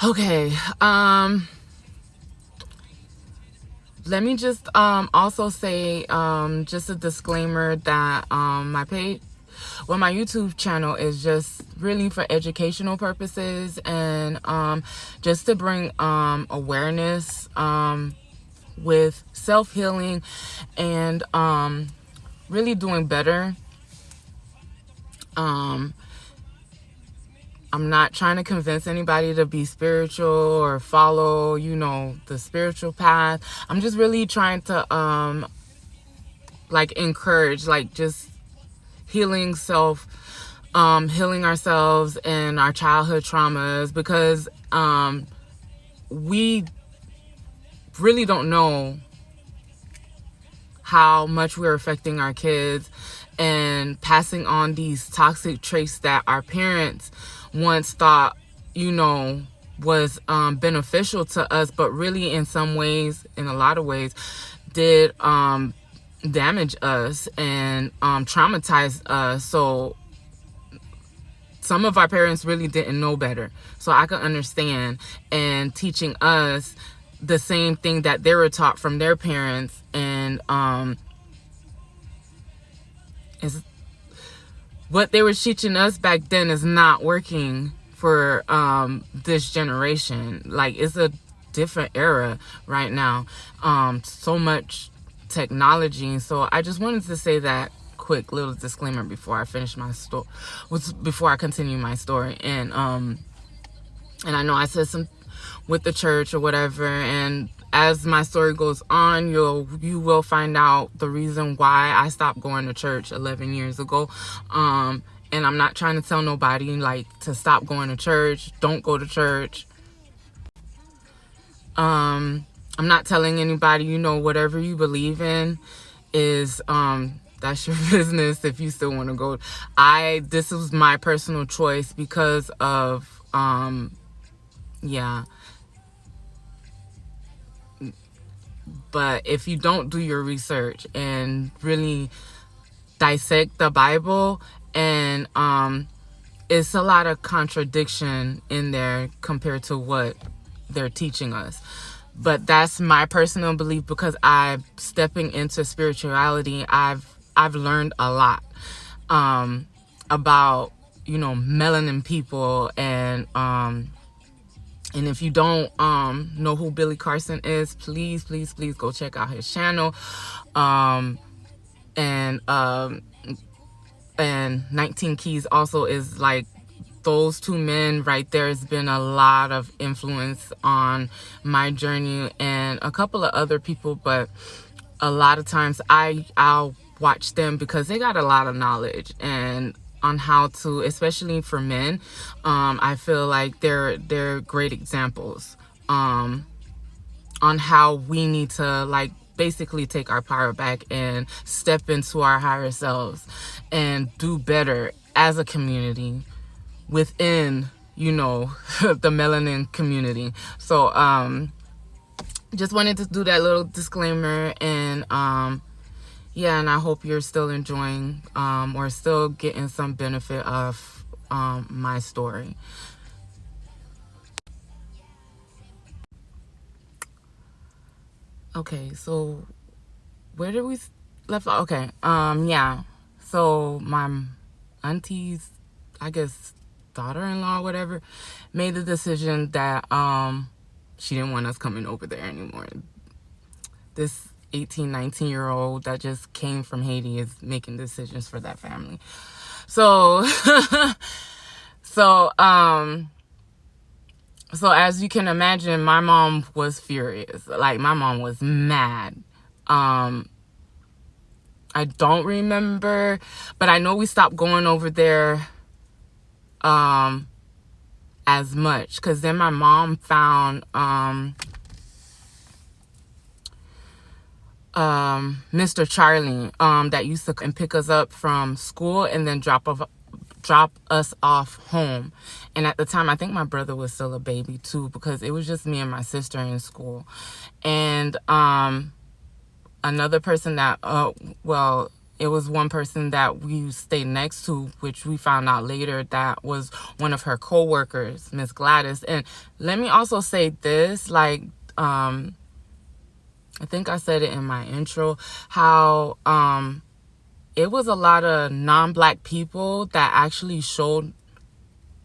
Okay. Let me just also say just a disclaimer that my page, well, my YouTube channel is just really for educational purposes and just to bring awareness with self-healing and really doing better. I'm not trying to convince anybody to be spiritual or follow, the spiritual path. I'm just really trying to encourage, just healing healing ourselves and our childhood traumas, because we really don't know how much we're affecting our kids and passing on these toxic traits that our parents once thought, was beneficial to us, but really in a lot of ways, did damage us and traumatize us. So some of our parents really didn't know better. So I can understand, and teaching us the same thing that they were taught from their parents, and is what they were teaching us back then is not working for this generation. It's a different era right now. So much technology. So I just wanted to say that quick little disclaimer before I finish my story, before I continue my story. And I know I said some with the church or whatever, and as my story goes on, you will find out the reason why I stopped going to church 11 years ago. And I'm not trying to tell nobody to stop going to church. Don't go to church. I'm not telling anybody, whatever you believe in is that's your business if you still want to go. This was my personal choice because of but if you don't do your research and really dissect the Bible, and it's a lot of contradiction in there compared to what they're teaching us. But that's my personal belief, because I'm stepping into spirituality. I've learned a lot about melanin people, and if you don't know who Billy Carson is, please go check out his channel. And 19 Keys also is those two men right there has been a lot of influence on my journey, and a couple of other people, but a lot of times I'll watch them because they got a lot of knowledge and on how to, especially for men, I feel like they're great examples on how we need to basically take our power back and step into our higher selves and do better as a community within the melanin community. So just wanted to do that little disclaimer, and and I hope you're still enjoying or still getting some benefit of my story. Okay, so where did we left off? Okay, so my auntie's, I guess, daughter-in-law, whatever, made the decision that she didn't want us coming over there anymore. This 18, 19-year-old that just came from Haiti is making decisions for that family. So so as you can imagine, my mom was furious. My mom was mad. I don't remember, but I know we stopped going over there as much, because then my mom found Mr. Charlie that used to pick us up from school and then drop us off home. And at the time, I think my brother was still a baby too, because it was just me and my sister in school. And another person that it was one person that we stayed next to, which we found out later that was one of her co-workers, Miss Gladys. And let me also say this, like, I think I said it in my intro, how it was a lot of non-Black people that actually showed,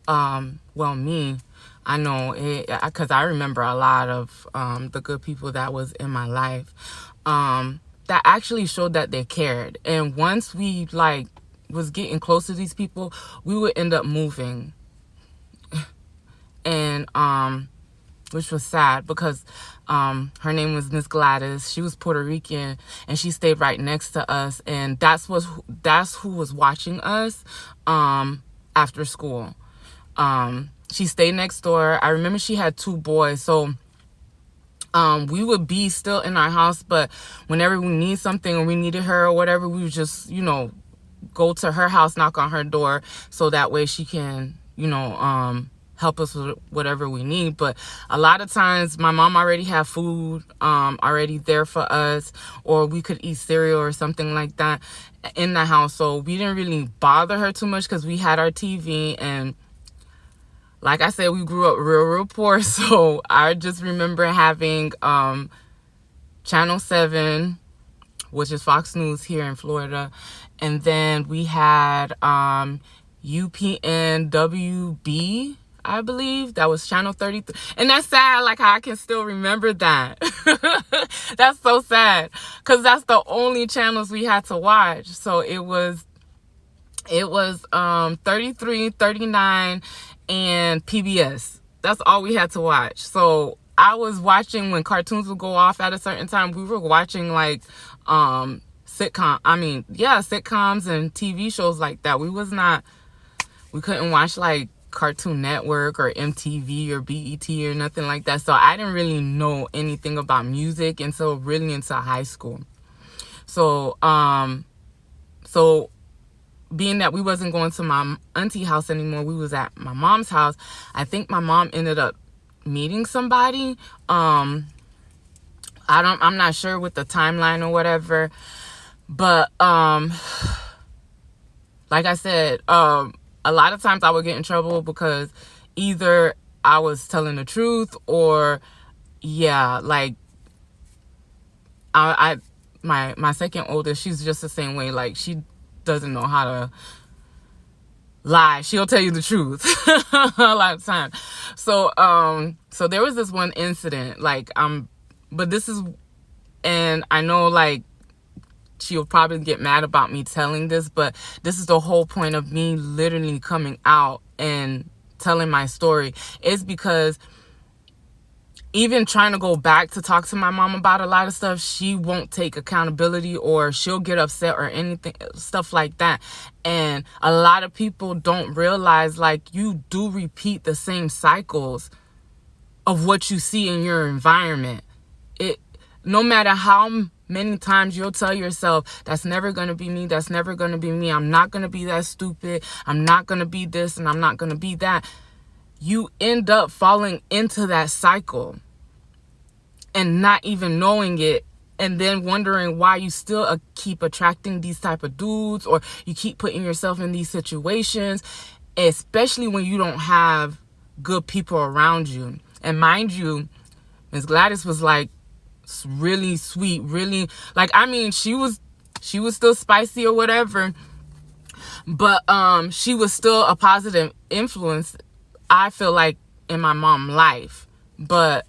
well, me, I know it, because I remember a lot of the good people that was in my life, that actually showed that they cared. And once we like was getting close to these people, we would end up moving. And which was sad, because her name was Miss Gladys. She was Puerto Rican, and she stayed right next to us, and that's who was watching us after school. She stayed next door. I remember she had 2 boys, so we would be still in our house, but whenever we need something or we needed her or whatever, we would just, you know, go to her house, knock on her door, so that way she can, you know, help us with whatever we need. But a lot of times my mom already had food already there for us, or we could eat cereal or something like that in the house, so we didn't really bother her too much because we had our TV. And like I said, we grew up real poor, so I just remember having Channel 7, which is Fox News here in Florida, and then we had UPN WB, I believe, that was Channel 33. And that's sad, like, how I can still remember that. That's so sad, because that's the only channels we had to watch. So it was 33, 39, and PBS. That's all we had to watch. So I was watching, when cartoons would go off at a certain time, we were watching like sitcoms and TV shows like that. We couldn't watch like Cartoon Network or MTV or BET or nothing like that. So I didn't really know anything about music until really into high school. So being that we wasn't going to my auntie house anymore, we was at my mom's house. I think my mom ended up meeting somebody. I'm not sure with the timeline or whatever, but like I said, a lot of times I would get in trouble because either I was telling the truth, or like my second oldest, she's just the same way. Like, she doesn't know how to lie. She'll tell you the truth a lot of times. So there was this one incident, like, but this is, and I know, like, she'll probably get mad about me telling this, but this is the whole point of me literally coming out and telling my story, is because even trying to go back to talk to my mom about a lot of stuff, she won't take accountability, or she'll get upset or anything, stuff like that. And a lot of people don't realize, like, you do repeat the same cycles of what you see in your environment. No matter how many times you'll tell yourself, that's never going to be me, that's never going to be me, I'm not going to be that stupid, I'm not going to be this, and I'm not going to be that, you end up falling into that cycle and not even knowing it, and then wondering why you still keep attracting these type of dudes, or you keep putting yourself in these situations, especially when you don't have good people around you. And mind you, Miss Gladys was like really sweet, really, like, I mean, she was still spicy or whatever, but she was still a positive influence, I feel like, in my mom's life. But